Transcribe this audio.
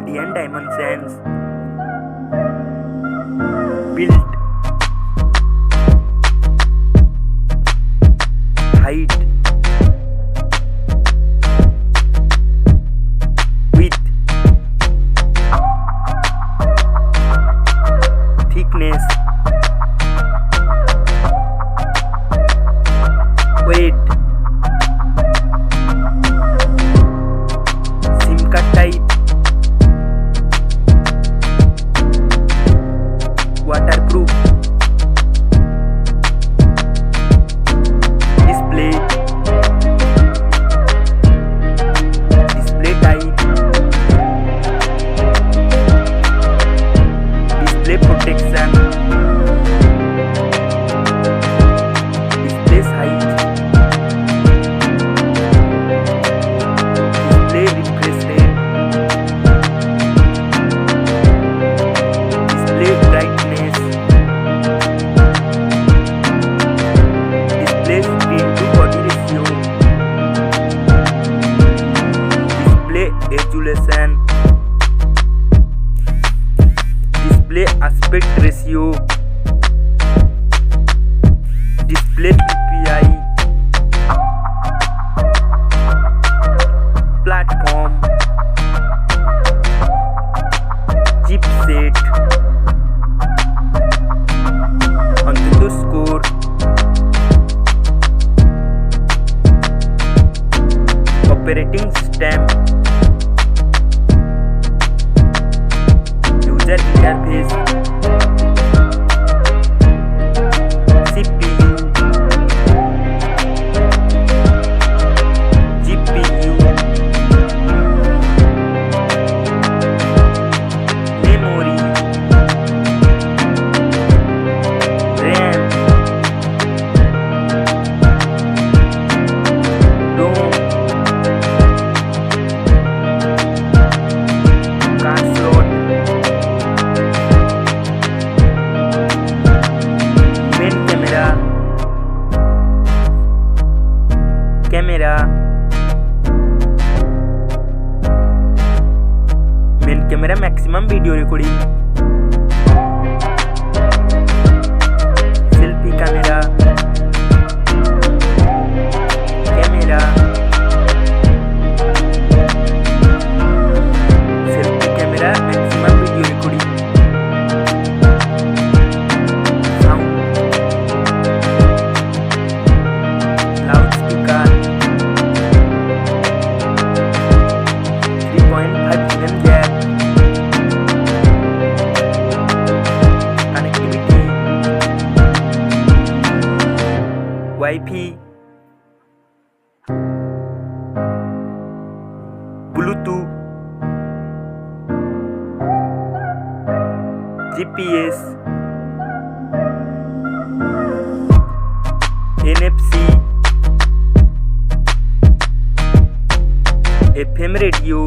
body and dimensions. Build, height, width, thickness, weight, SIM card type, waterproof, display type, display protection, display height, display refresh rate, display brightness, display screen to body ratio, display resolution, display aspect ratio, display PPI, platform, chipset, Antutu score, operating system, user interface, CPU, GPU, memory, RAM, ROM, card slot, main camera, main camera maximum video recording, selfie camera, selfie camera maximum video recording, sound, loudspeaker, 3.5 jack, connectivity, Wi-Fi, Bluetooth, GPS, NFC, FM radio,